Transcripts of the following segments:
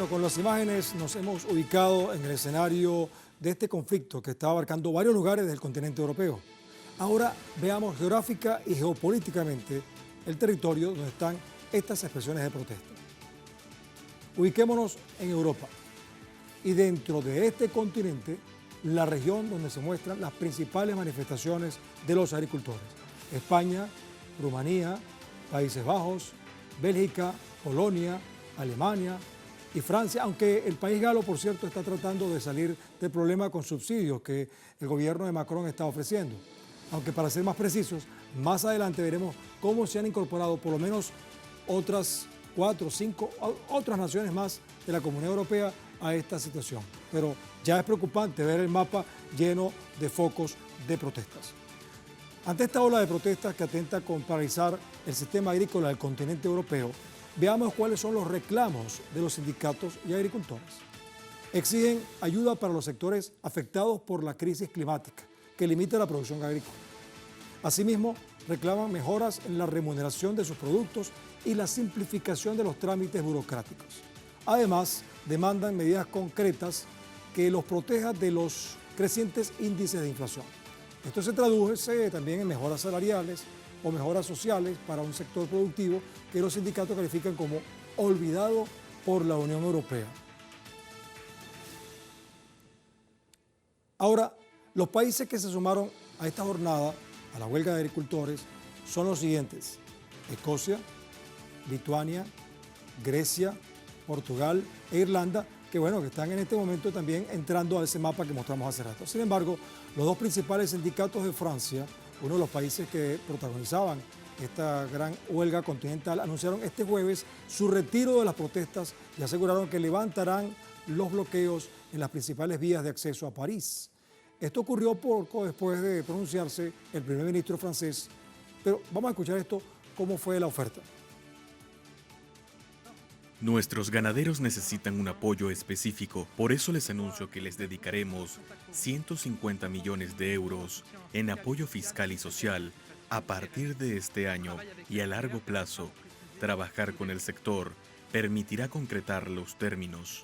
Bueno, con las imágenes nos hemos ubicado en el escenario de este conflicto que está abarcando varios lugares del continente europeo. Ahora veamos geográfica y geopolíticamente el territorio donde están estas expresiones de protesta. Ubiquémonos en Europa y dentro de este continente la región donde se muestran las principales manifestaciones de los agricultores. España, Rumanía, Países Bajos, Bélgica, Polonia, Alemania y Francia, aunque el país galo, por cierto, está tratando de salir del problema con subsidios que el gobierno de Macron está ofreciendo. Aunque para ser más precisos, más adelante veremos cómo se han incorporado por lo menos otras 4 o 5 otras naciones más de la Comunidad Europea a esta situación. Pero ya es preocupante ver el mapa lleno de focos de protestas. Ante esta ola de protestas que atenta con paralizar el sistema agrícola del continente europeo, veamos cuáles son los reclamos de los sindicatos y agricultores. Exigen ayuda para los sectores afectados por la crisis climática, que limita la producción agrícola. Asimismo, reclaman mejoras en la remuneración de sus productos y la simplificación de los trámites burocráticos. Además, demandan medidas concretas que los protejan de los crecientes índices de inflación. Esto se traduce también en mejoras salariales o mejoras sociales para un sector productivo que los sindicatos califican como olvidado por la Unión Europea. Ahora, los países que se sumaron a esta jornada, a la huelga de agricultores, son los siguientes: Escocia, Lituania, Grecia, Portugal e Irlanda, que están en este momento también entrando a ese mapa que mostramos hace rato. Sin embargo, los dos principales sindicatos de Francia, uno de los países que protagonizaban esta gran huelga continental, anunciaron este jueves su retiro de las protestas y aseguraron que levantarán los bloqueos en las principales vías de acceso a París. Esto ocurrió poco después de pronunciarse el primer ministro francés, pero vamos a escuchar esto, cómo fue la oferta. Nuestros ganaderos necesitan un apoyo específico, por eso les anuncio que les dedicaremos 150 millones de euros en apoyo fiscal y social a partir de este año y a largo plazo. Trabajar con el sector permitirá concretar los términos.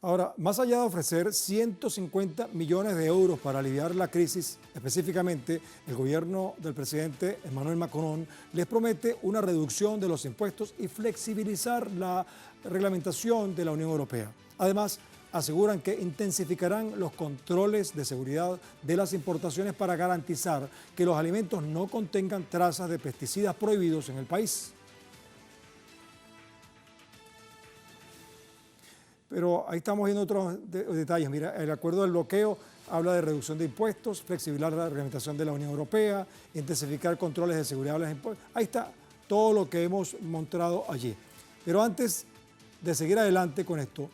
Ahora, más allá de ofrecer 150 millones de euros para aliviar la crisis, específicamente, el gobierno del presidente Emmanuel Macron les promete una reducción de los impuestos y flexibilizar la reglamentación de la Unión Europea. Además, aseguran que intensificarán los controles de seguridad de las importaciones para garantizar que los alimentos no contengan trazas de pesticidas prohibidos en el país. Pero ahí estamos viendo otros detalles. Mira, el acuerdo del bloqueo habla de reducción de impuestos, flexibilizar la reglamentación de la Unión Europea, intensificar controles de seguridad de los impuestos. Ahí está todo lo que hemos mostrado allí. Pero antes de seguir adelante con esto,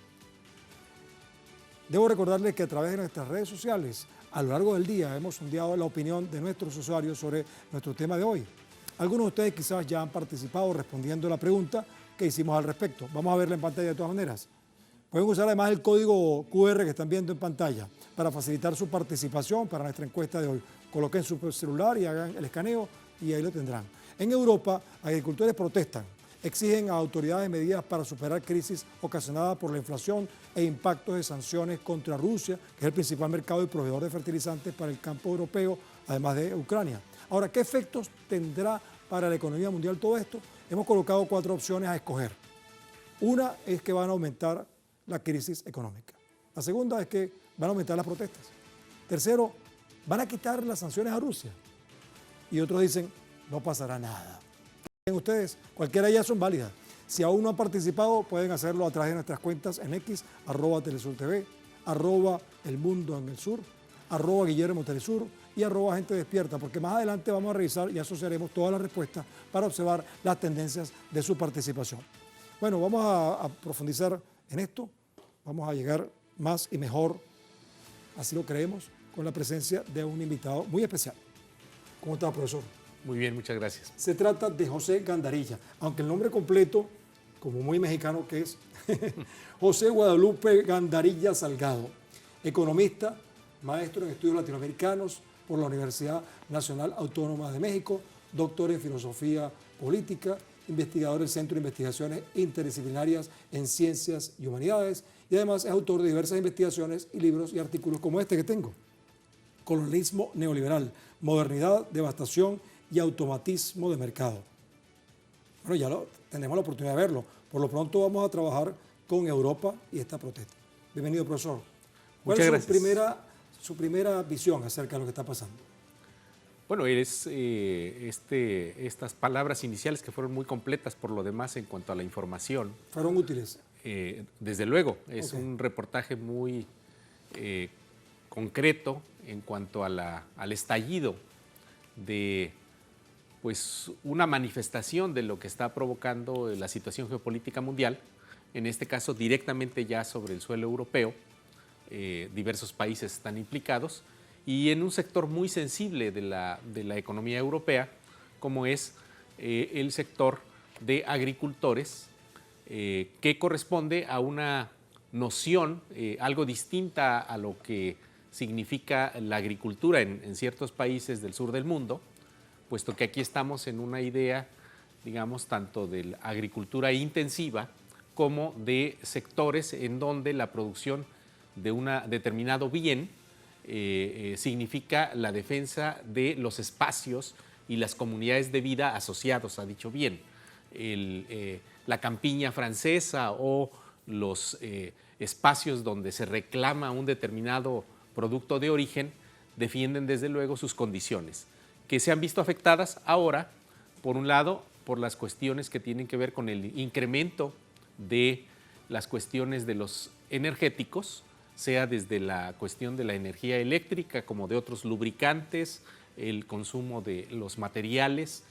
debo recordarles que a través de nuestras redes sociales, a lo largo del día, hemos sondeado la opinión de nuestros usuarios sobre nuestro tema de hoy. Algunos de ustedes quizás ya han participado respondiendo a la pregunta que hicimos al respecto. Vamos a verla en pantalla de todas maneras. Pueden usar además el código QR que están viendo en pantalla para facilitar su participación para nuestra encuesta de hoy. Coloquen su celular y hagan el escaneo y ahí lo tendrán. En Europa, agricultores protestan, exigen a autoridades medidas para superar crisis ocasionadas por la inflación e impactos de sanciones contra Rusia, que es el principal mercado y proveedor de fertilizantes para el campo europeo, además de Ucrania. Ahora, ¿qué efectos tendrá para la economía mundial todo esto? Hemos colocado 4 opciones a escoger. Una es que van a aumentar la crisis económica. La segunda es que van a aumentar las protestas. Tercero, van a quitar las sanciones a Rusia. Y otros dicen, no pasará nada. Ustedes, cualquiera de ellas son válidas. Si aún no han participado, pueden hacerlo a través de nuestras cuentas en X, @TelesurTV, @ElMundoEnElSur, @GuillermoTelesur y @Gente Despierta, porque más adelante vamos a revisar y asociaremos todas las respuestas para observar las tendencias de su participación. Bueno, vamos a profundizar en esto, vamos a llegar más y mejor, así lo creemos, con la presencia de un invitado muy especial. ¿Cómo está, profesor? Muy bien, muchas gracias. Se trata de José Gandarilla, aunque el nombre completo, como muy mexicano que es, José Guadalupe Gandarilla Salgado, economista, maestro en estudios latinoamericanos por la Universidad Nacional Autónoma de México, doctor en filosofía política investigador del Centro de Investigaciones Interdisciplinarias en Ciencias y Humanidades y además es autor de diversas investigaciones y libros y artículos como este que tengo. Colonialismo neoliberal, modernidad, devastación y automatismo de mercado. Bueno, ya tenemos la oportunidad de verlo. Por lo pronto vamos a trabajar con Europa y esta protesta. Bienvenido, profesor. ¿Cuál es su primera visión acerca de lo que está pasando? Bueno, estas palabras iniciales que fueron muy completas por lo demás en cuanto a la información. ¿Fueron útiles? Desde luego, es un reportaje muy concreto en cuanto a al estallido de pues, una manifestación de lo que está provocando la situación geopolítica mundial, en este caso directamente ya sobre el suelo europeo. Diversos países están implicados y en un sector muy sensible de la economía europea, como es el sector de agricultores, que corresponde a una noción algo distinta a lo que significa la agricultura en ciertos países del sur del mundo, puesto que aquí estamos en una idea, digamos, tanto de la agricultura intensiva como de sectores en donde la producción de un determinado bien significa la defensa de los espacios y las comunidades de vida asociados a dicho bien. La campiña francesa o los espacios donde se reclama un determinado producto de origen defienden desde luego sus condiciones, que se han visto afectadas ahora, por un lado, por las cuestiones que tienen que ver con el incremento de las cuestiones de los energéticos, sea desde la cuestión de la energía eléctrica como de otros lubricantes, el consumo de los materiales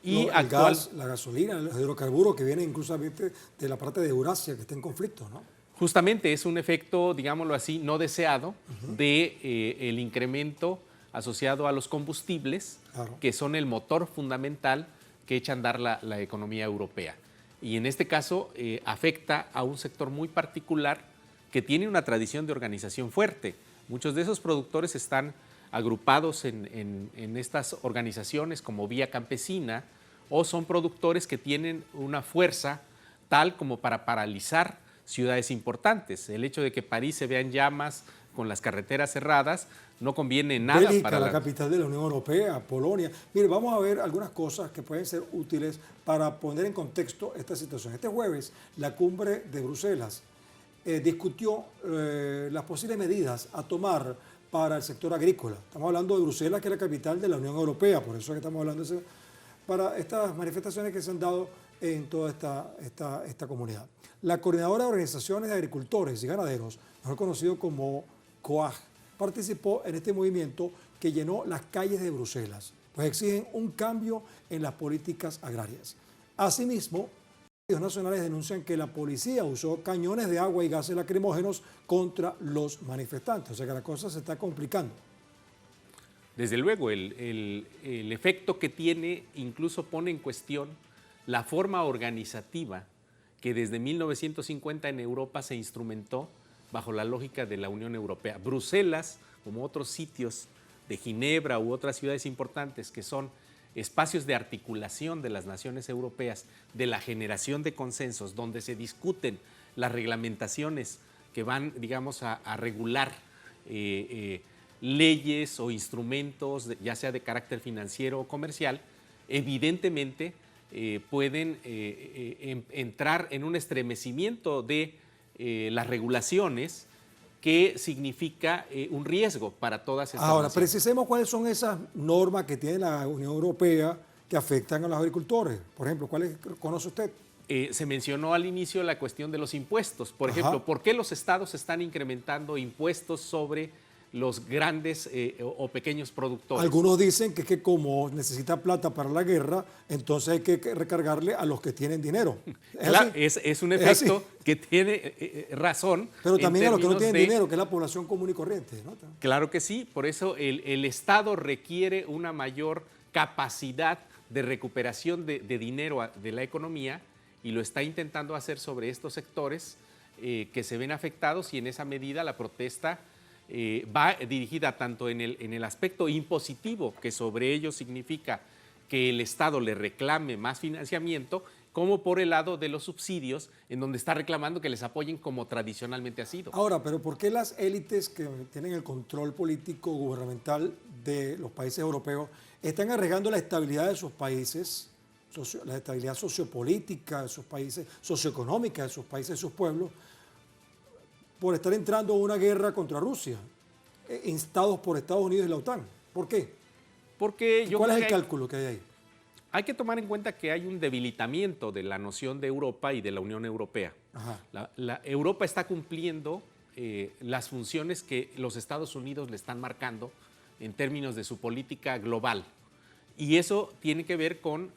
y el gas, la gasolina, los hidrocarburos que vienen incluso de la parte de Eurasia que está en conflicto, ¿no? Justamente es un efecto, digámoslo así, no deseado de el incremento asociado a los combustibles, claro, que son el motor fundamental que echa a andar la economía europea. Y en este caso afecta a un sector muy particular que tiene una tradición de organización fuerte. Muchos de esos productores están agrupados en estas organizaciones como Vía Campesina o son productores que tienen una fuerza tal como para paralizar ciudades importantes. El hecho de que París se vea en llamas con las carreteras cerradas no conviene en nada para la capital de la Unión Europea, Polonia. Mire, vamos a ver algunas cosas que pueden ser útiles para poner en contexto esta situación. Este jueves, la cumbre de Bruselas discutió las posibles medidas a tomar para el sector agrícola. Estamos hablando de Bruselas, que es la capital de la Unión Europea, por eso es que estamos hablando de eso, para estas manifestaciones que se han dado en toda esta comunidad. La Coordinadora de Organizaciones de Agricultores y Ganaderos, mejor conocido como COAG, participó en este movimiento que llenó las calles de Bruselas, pues exigen un cambio en las políticas agrarias. Asimismo, los medios nacionales denuncian que la policía usó cañones de agua y gases lacrimógenos contra los manifestantes, o sea que la cosa se está complicando. Desde luego, el efecto que tiene incluso pone en cuestión la forma organizativa que desde 1950 en Europa se instrumentó bajo la lógica de la Unión Europea. Bruselas, como otros sitios de Ginebra u otras ciudades importantes que son espacios de articulación de las naciones europeas, de la generación de consensos, donde se discuten las reglamentaciones que van, digamos, a regular leyes o instrumentos, ya sea de carácter financiero o comercial, evidentemente pueden entrar en un estremecimiento de las regulaciones que significa un riesgo para todas estas Ahora, naciones. precisemos cuáles son esas normas que tiene la Unión Europea que afectan a los agricultores. Por ejemplo, ¿cuáles conoce usted? Se mencionó al inicio la cuestión de los impuestos. Por ejemplo, ¿por qué los estados están incrementando impuestos sobre los grandes o pequeños productores? Algunos dicen que como necesita plata para la guerra, entonces hay que recargarle a los que tienen dinero. Claro, es un efecto que tiene razón. Pero también a los que no tienen dinero, que es la población común y corriente, ¿no? Claro que sí, por eso el Estado requiere una mayor capacidad de recuperación de dinero de la economía y lo está intentando hacer sobre estos sectores que se ven afectados y en esa medida la protesta va dirigida tanto en el aspecto impositivo, que sobre ello significa que el Estado le reclame más financiamiento, como por el lado de los subsidios, en donde está reclamando que les apoyen como tradicionalmente ha sido. Ahora, pero ¿por qué las élites que tienen el control político gubernamental de los países europeos están arriesgando la estabilidad de sus países, la estabilidad sociopolítica de sus países, socioeconómica de sus países, de sus pueblos, por estar entrando a una guerra contra Rusia, instados por Estados Unidos y la OTAN? ¿Por qué? Porque ¿Cuál es el cálculo que hay ahí? Hay que tomar en cuenta que hay un debilitamiento de la noción de Europa y de la Unión Europea. Europa está cumpliendo las funciones que los Estados Unidos le están marcando en términos de su política global. Y eso tiene que ver con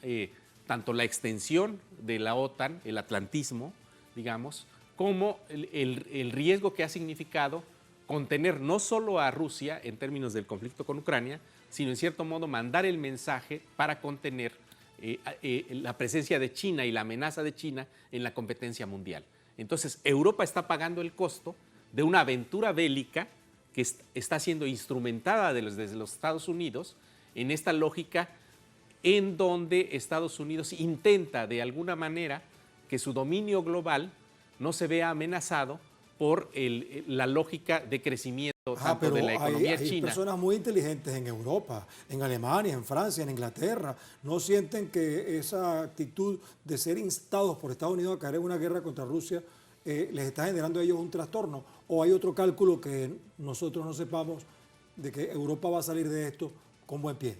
tanto la extensión de la OTAN, el atlantismo, digamos, como el riesgo que ha significado contener no solo a Rusia en términos del conflicto con Ucrania, sino en cierto modo mandar el mensaje para contener la presencia de China y la amenaza de China en la competencia mundial. Entonces, Europa está pagando el costo de una aventura bélica que está siendo instrumentada desde los Estados Unidos en esta lógica en donde Estados Unidos intenta de alguna manera que su dominio global no se vea amenazado por la lógica de crecimiento tanto de la economía hay china. Personas muy inteligentes en Europa, en Alemania, en Francia, en Inglaterra, no sienten que esa actitud de ser instados por Estados Unidos a caer en una guerra contra Rusia les está generando a ellos un trastorno, o hay otro cálculo que nosotros no sepamos de que Europa va a salir de esto con buen pie.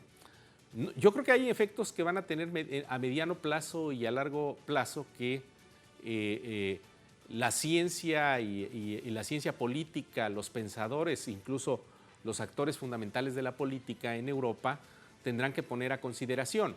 Yo creo que hay efectos que van a tener a mediano plazo y a largo plazo que la ciencia y la ciencia política, los pensadores, incluso los actores fundamentales de la política en Europa tendrán que poner a consideración,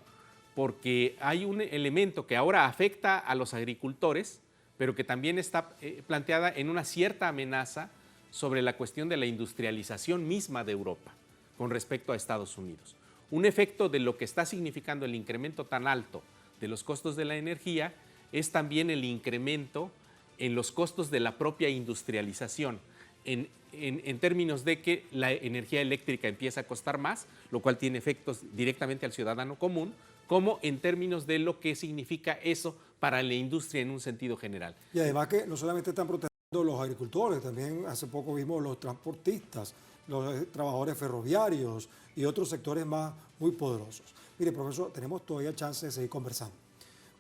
porque hay un elemento que ahora afecta a los agricultores, pero que también está planteada en una cierta amenaza sobre la cuestión de la industrialización misma de Europa con respecto a Estados Unidos. Un efecto de lo que está significando el incremento tan alto de los costos de la energía es también el incremento en los costos de la propia industrialización, en términos de que la energía eléctrica empieza a costar más, lo cual tiene efectos directamente al ciudadano común, como en términos de lo que significa eso para la industria en un sentido general. Y además que no solamente están protegiendo los agricultores, también hace poco vimos los transportistas, los trabajadores ferroviarios y otros sectores más muy poderosos. Mire, profesor, tenemos todavía chance de seguir conversando.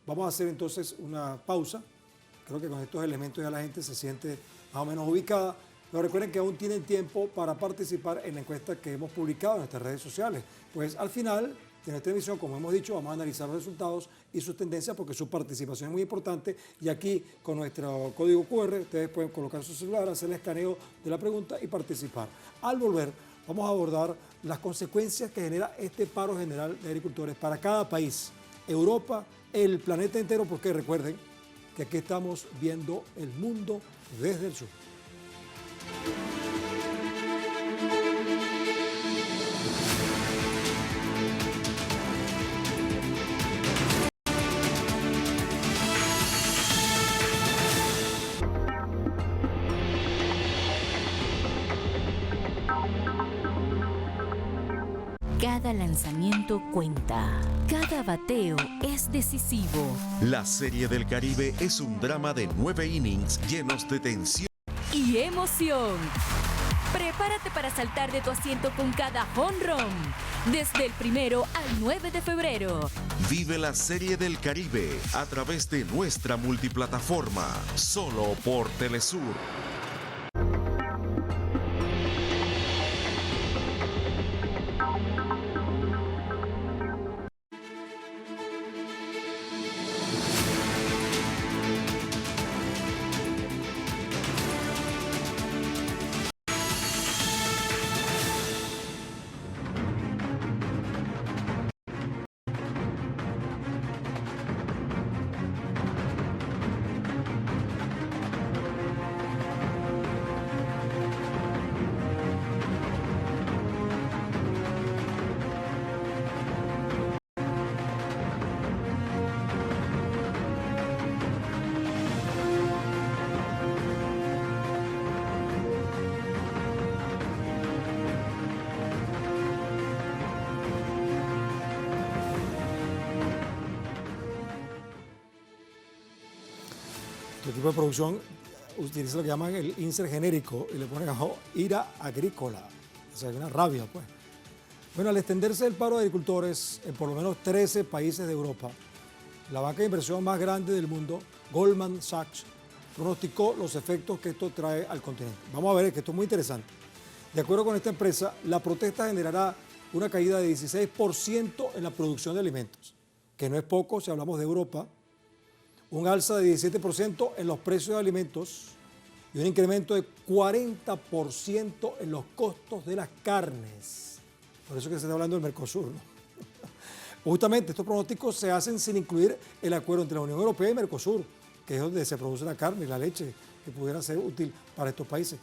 Vamos a hacer entonces una pausa. Creo que con estos elementos ya la gente se siente más o menos ubicada. Pero recuerden que aún tienen tiempo para participar en la encuesta que hemos publicado en nuestras redes sociales. Pues al final de nuestra emisión, como hemos dicho, vamos a analizar los resultados y sus tendencias porque su participación es muy importante. Y aquí con nuestro código QR ustedes pueden colocar su celular, hacer el escaneo de la pregunta y participar. Al volver vamos a abordar las consecuencias que genera este paro general de agricultores para cada país, Europa, el planeta entero, porque recuerden que aquí estamos viendo el mundo desde el sur. Cada lanzamiento cuenta. Cada bateo es decisivo. La Serie del Caribe es un drama de 9 innings llenos de tensión Y emoción. Prepárate para saltar de tu asiento con cada home run. Desde el 1 al 9 de febrero. Vive la Serie del Caribe a través de nuestra multiplataforma, solo por Telesur. tipo de producción utiliza lo que llaman el insert genérico y le ponen abajo ira agrícola, o sea, una rabia, pues. Bueno, al extenderse el paro de agricultores en por lo menos 13 países de Europa, la banca de inversión más grande del mundo, Goldman Sachs, pronosticó los efectos que esto trae al continente. Vamos a ver que esto es muy interesante. De acuerdo con esta empresa, la protesta generará una caída de 16% en la producción de alimentos, que no es poco si hablamos de Europa, un alza de 17% en los precios de alimentos y un incremento de 40% en los costos de las carnes. Por eso que se está hablando del Mercosur, ¿no? Justamente estos pronósticos se hacen sin incluir el acuerdo entre la Unión Europea y Mercosur, que es donde se produce la carne y la leche, que pudiera ser útil para estos países.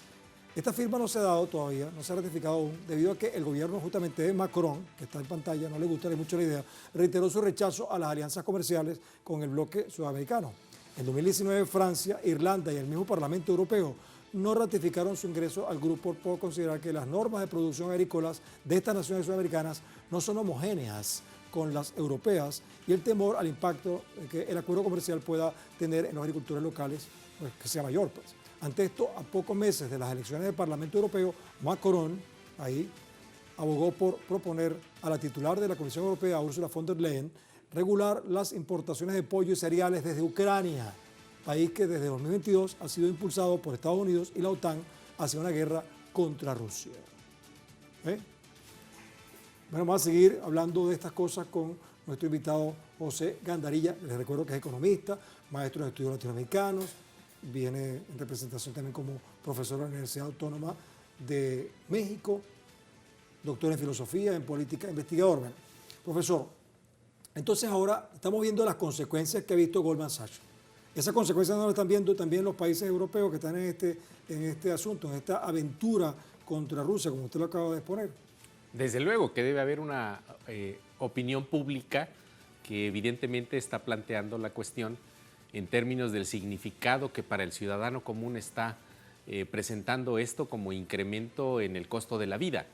Esta firma no se ha dado todavía, no se ha ratificado aún, debido a que el gobierno justamente de Macron, que está en pantalla, no le gusta mucho la idea, reiteró su rechazo a las alianzas comerciales con el bloque sudamericano. En 2019, Francia, Irlanda y el mismo Parlamento Europeo no ratificaron su ingreso al grupo por considerar que las normas de producción agrícolas de estas naciones sudamericanas no son homogéneas con las europeas y el temor al impacto que el acuerdo comercial pueda tener en los agricultores locales, pues, que sea mayor, pues. Ante esto, a pocos meses de las elecciones del Parlamento Europeo, Macron ahí abogó por proponer a la titular de la Comisión Europea, Ursula von der Leyen, regular las importaciones de pollo y cereales desde Ucrania, país que desde 2022 ha sido impulsado por Estados Unidos y la OTAN hacia una guerra contra Rusia. Bueno, vamos a seguir hablando de estas cosas con nuestro invitado José Gandarilla. Les recuerdo que es economista, maestro en estudios latinoamericanos, viene en representación también como profesor de la Universidad Autónoma de México, doctor en filosofía, en política, investigador. Bueno, profesor, entonces ahora estamos viendo las consecuencias que ha visto Goldman Sachs. Esas consecuencias no las están viendo también los países europeos que están en este asunto, en esta aventura contra Rusia, como usted lo acaba de exponer. Desde luego que debe haber una opinión pública que evidentemente está planteando la cuestión en términos del significado que para el ciudadano común está presentando esto como incremento en el costo de la vida.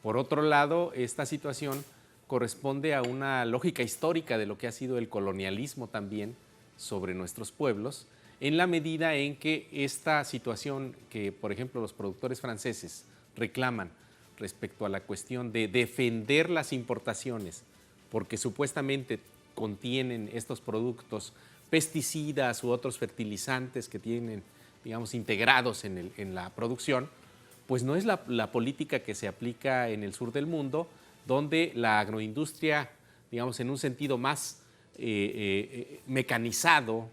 Por otro lado, esta situación corresponde a una lógica histórica de lo que ha sido el colonialismo también sobre nuestros pueblos, en la medida en que esta situación que, por ejemplo, los productores franceses reclaman respecto a la cuestión de defender las importaciones, porque supuestamente contienen estos productos pesticidas u otros fertilizantes que tienen, digamos, integrados en la producción, pues no es la política que se aplica en el sur del mundo, donde la agroindustria, digamos, en un sentido más mecanizado,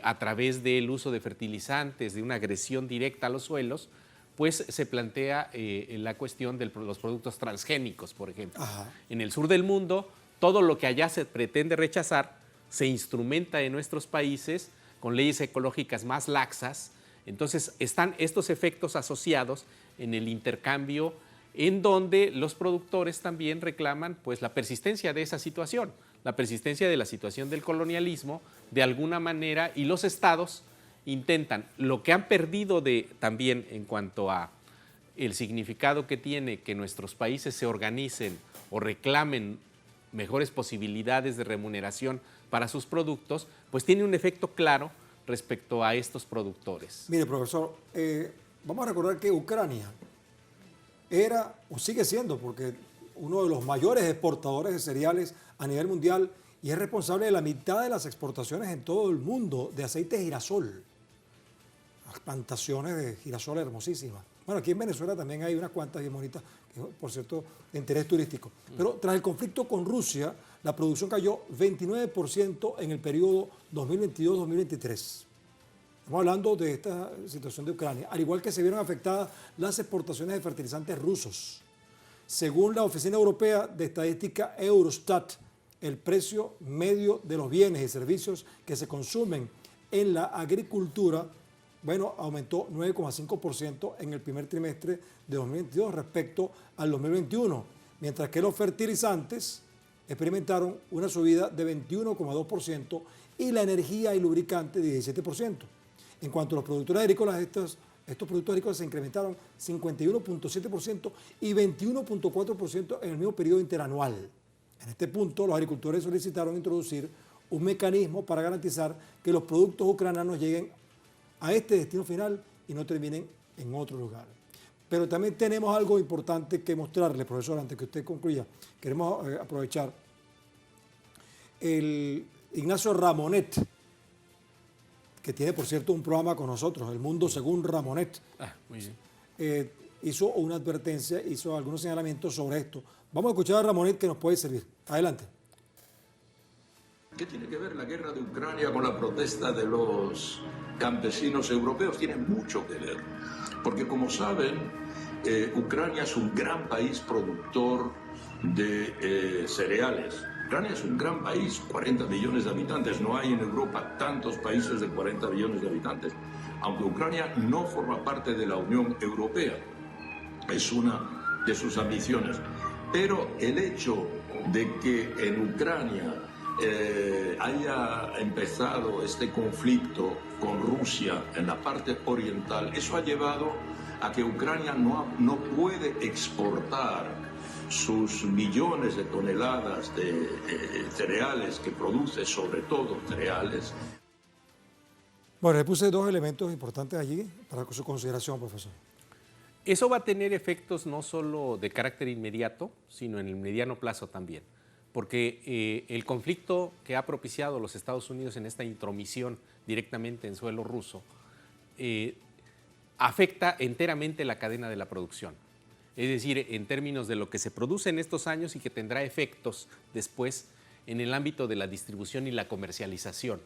a través del uso de fertilizantes, de una agresión directa a los suelos, pues se plantea la cuestión de los productos transgénicos, por ejemplo. Ajá. En el sur del mundo, todo lo que allá se pretende rechazar se instrumenta en nuestros países con leyes ecológicas más laxas. Entonces están estos efectos asociados en el intercambio, en donde los productores también reclaman pues la persistencia de esa situación, la persistencia de la situación del colonialismo de alguna manera, y los estados intentan lo que han perdido también en cuanto a el significado que tiene que nuestros países se organicen o reclamen mejores posibilidades de remuneración para sus productos, pues tiene un efecto claro respecto a estos productores. Mire, profesor, vamos a recordar que Ucrania era, o sigue siendo, porque uno de los mayores exportadores de cereales a nivel mundial y es responsable de la mitad de las exportaciones en todo el mundo de aceite de girasol. Las plantaciones de girasol hermosísimas. Bueno, aquí en Venezuela también hay unas cuantas bien bonitas, que, por cierto, de interés turístico. Pero tras el conflicto con Rusia, la producción cayó 29% en el periodo 2022-2023. Estamos hablando de esta situación de Ucrania, al igual que se vieron afectadas las exportaciones de fertilizantes rusos. Según la Oficina Europea de Estadística Eurostat, el precio medio de los bienes y servicios que se consumen en la agricultura, bueno, aumentó 9,5% en el primer trimestre de 2022 respecto al 2021, mientras que los fertilizantes experimentaron una subida de 21,2% y la energía y lubricante de 17%. En cuanto a los productores agrícolas, estos productos agrícolas se incrementaron 51,7% y 21,4% en el mismo periodo interanual. En este punto, los agricultores solicitaron introducir un mecanismo para garantizar que los productos ucranianos lleguen a este destino final y no terminen en otro lugar. Pero también tenemos algo importante que mostrarle, profesor, antes que usted concluya. Queremos aprovechar. El Ignacio Ramonet, que tiene, por cierto, un programa con nosotros, El Mundo Según Ramonet, Muy bien. hizo una advertencia, hizo algunos señalamientos sobre esto. Vamos a escuchar a Ramonet, que nos puede servir. Adelante. ¿Qué tiene que ver la guerra de Ucrania con la protesta de los campesinos europeos? Tiene mucho que ver, porque como saben, Ucrania es un gran país productor de cereales. Ucrania es un gran país, 40 millones de habitantes. No hay en Europa tantos países de 40 millones de habitantes, aunque Ucrania no forma parte de la Unión Europea. Es una de sus ambiciones. Pero el hecho de que en Ucrania haya empezado este conflicto con Rusia en la parte oriental, eso ha llevado a que Ucrania no puede exportar sus millones de toneladas de cereales que produce, sobre todo cereales. Bueno, le puse dos elementos importantes allí para su consideración, profesor. Eso va a tener efectos no solo de carácter inmediato, sino en el mediano plazo también. Porque el conflicto que ha propiciado los Estados Unidos en esta intromisión directamente en suelo ruso afecta enteramente la cadena de la producción. Es decir, en términos de lo que se produce en estos años y que tendrá efectos después en el ámbito de la distribución y la comercialización.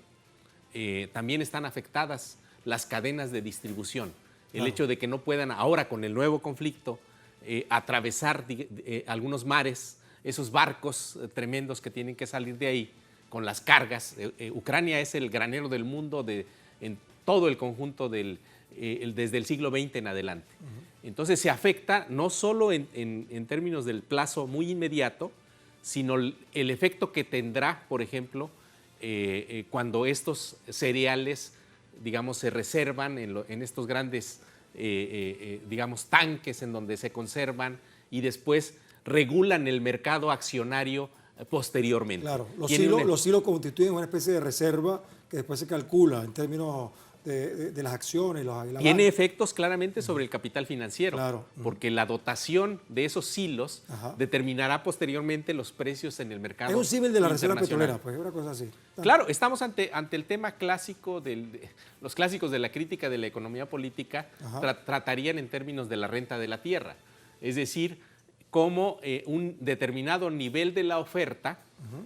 También están afectadas las cadenas de distribución. El hecho de que no puedan ahora con el nuevo conflicto atravesar algunos mares, esos barcos tremendos que tienen que salir de ahí con las cargas. Ucrania es el granero del mundo en todo el conjunto desde el siglo XX en adelante. Entonces se afecta no solo en términos del plazo muy inmediato, sino el efecto que tendrá, por ejemplo, cuando estos cereales, digamos, se reservan en estos grandes, digamos, tanques en donde se conservan y después regulan el mercado accionario posteriormente. Claro, los silos constituyen una especie de reserva que después se calcula en términos de las acciones. Tiene efectos claramente sobre el capital financiero, claro, porque la dotación de esos silos determinará posteriormente los precios en el mercado. Es un símil de la reserva petrolera, pues es una cosa así. Claro, estamos ante el tema clásico, los clásicos de la crítica de la economía política tratarían en términos de la renta de la tierra, es decir, cómo un determinado nivel de la oferta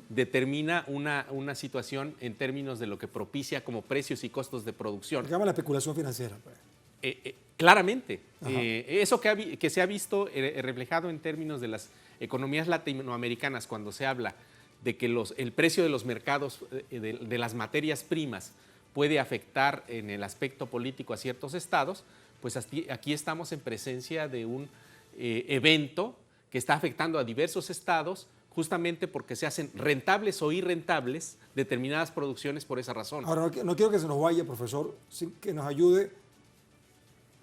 determina una situación en términos de lo que propicia como precios y costos de producción. Se llama la especulación financiera. Pues. Claramente. Eso que se ha visto reflejado en términos de las economías latinoamericanas cuando se habla de que el precio de los mercados de las materias primas puede afectar en el aspecto político a ciertos estados, pues aquí estamos en presencia de un evento que está afectando a diversos estados justamente porque se hacen rentables o irrentables determinadas producciones por esa razón. Ahora, no quiero que se nos vaya, profesor, sin que nos ayude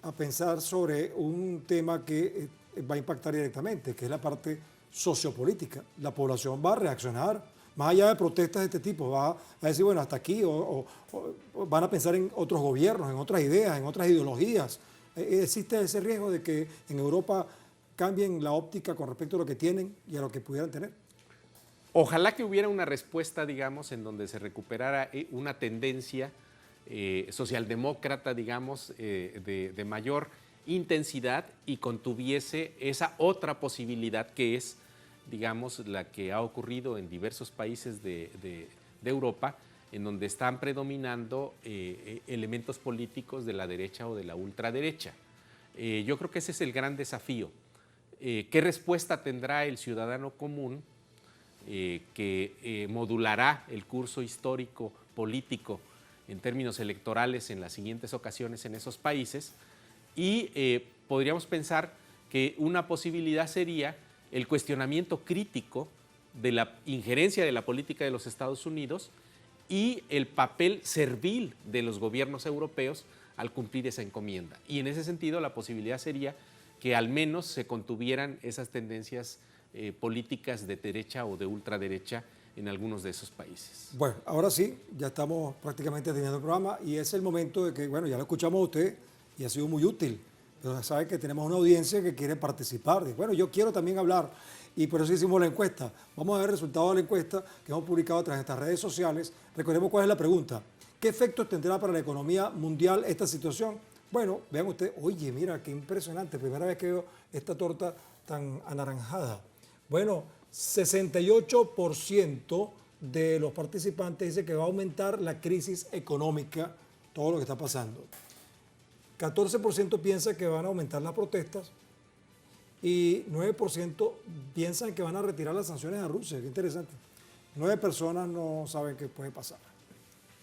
a pensar sobre un tema que va a impactar directamente, que es la parte sociopolítica. La población va a reaccionar, más allá de protestas de este tipo, va a decir, bueno, hasta aquí, o van a pensar en otros gobiernos, en otras ideas, en otras ideologías. Existe ese riesgo de que en Europa cambien la óptica con respecto a lo que tienen y a lo que pudieran tener. Ojalá que hubiera una respuesta, digamos, en donde se recuperara una tendencia socialdemócrata, digamos, de mayor intensidad y contuviese esa otra posibilidad que es, digamos, la que ha ocurrido en diversos países de Europa, en donde están predominando elementos políticos de la derecha o de la ultraderecha. Yo creo que ese es el gran desafío. ¿Qué respuesta tendrá el ciudadano común que modulará el curso histórico político en términos electorales en las siguientes ocasiones en esos países? Y podríamos pensar que una posibilidad sería el cuestionamiento crítico de la injerencia de la política de los Estados Unidos y el papel servil de los gobiernos europeos al cumplir esa encomienda. Y en ese sentido la posibilidad sería que al menos se contuvieran esas tendencias políticas de derecha o de ultraderecha en algunos de esos países. Bueno, ahora sí, ya estamos prácticamente terminando el programa y es el momento de que, bueno, ya lo escuchamos a usted y ha sido muy útil, pero sabe que tenemos una audiencia que quiere participar. Bueno, yo quiero también hablar y por eso hicimos la encuesta. Vamos a ver el resultado de la encuesta que hemos publicado a través de estas redes sociales. Recordemos cuál es la pregunta. ¿Qué efectos tendrá para la economía mundial esta situación? Bueno, vean ustedes, oye, mira, qué impresionante, primera vez que veo esta torta tan anaranjada. Bueno, 68% de los participantes dice que va a aumentar la crisis económica, todo lo que está pasando. 14% piensa que van a aumentar las protestas y 9% piensan que van a retirar las sanciones a Rusia. Qué interesante. 9 personas no saben qué puede pasar.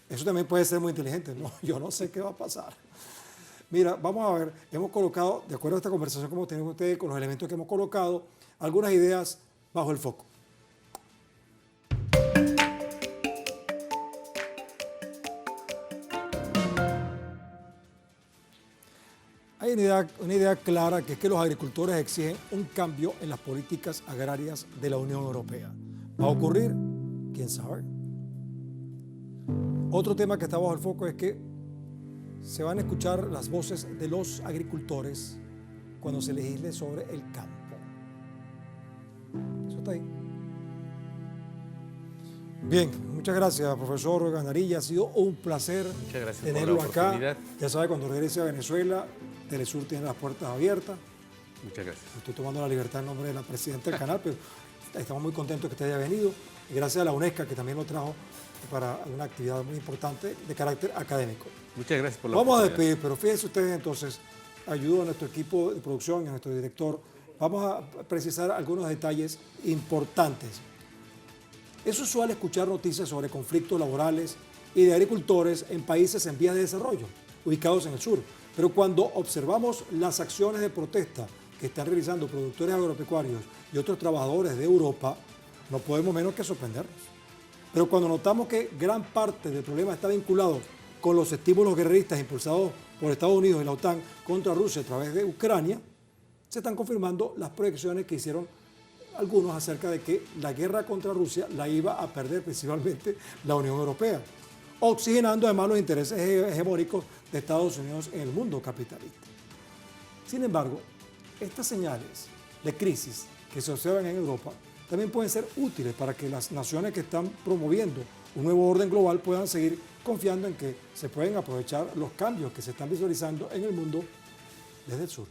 Eso también puede ser muy inteligente. No, yo no sé qué va a pasar. Mira, vamos a ver, hemos colocado, de acuerdo a esta conversación que hemos tenido con ustedes, con los elementos que hemos colocado, algunas ideas bajo el foco. Hay una idea clara que es que los agricultores exigen un cambio en las políticas agrarias de la Unión Europea. ¿Va a ocurrir? ¿Quién sabe? Otro tema que está bajo el foco es que se van a escuchar las voces de los agricultores cuando se legisle sobre el campo. Eso está ahí. Bien, muchas gracias, profesor Gandarilla. Ha sido un placer tenerlo acá. Ya sabe, cuando regrese a Venezuela, Telesur tiene las puertas abiertas. Muchas gracias. Estoy tomando la libertad en nombre de la presidenta del canal, pero estamos muy contentos que usted haya venido. Y gracias a la UNESCO, que también lo trajo para una actividad muy importante de carácter académico. Muchas gracias por la Vamos a oportunidad. despedir, pero fíjense ustedes entonces, ayudo a nuestro equipo de producción y a nuestro director. Vamos a precisar algunos detalles importantes. Es usual escuchar noticias sobre conflictos laborales y de agricultores en países en vías de desarrollo, ubicados en el sur. Pero cuando observamos las acciones de protesta que están realizando productores agropecuarios y otros trabajadores de Europa, no podemos menos que sorprendernos. Pero cuando notamos que gran parte del problema está vinculado con los estímulos guerreristas impulsados por Estados Unidos y la OTAN contra Rusia a través de Ucrania, se están confirmando las proyecciones que hicieron algunos acerca de que la guerra contra Rusia la iba a perder principalmente la Unión Europea, oxigenando además los intereses hegemónicos de Estados Unidos en el mundo capitalista. Sin embargo, estas señales de crisis que se observan en Europa también pueden ser útiles para que las naciones que están promoviendo un nuevo orden global puedan seguir confiando en que se pueden aprovechar los cambios que se están visualizando en el mundo desde el sur.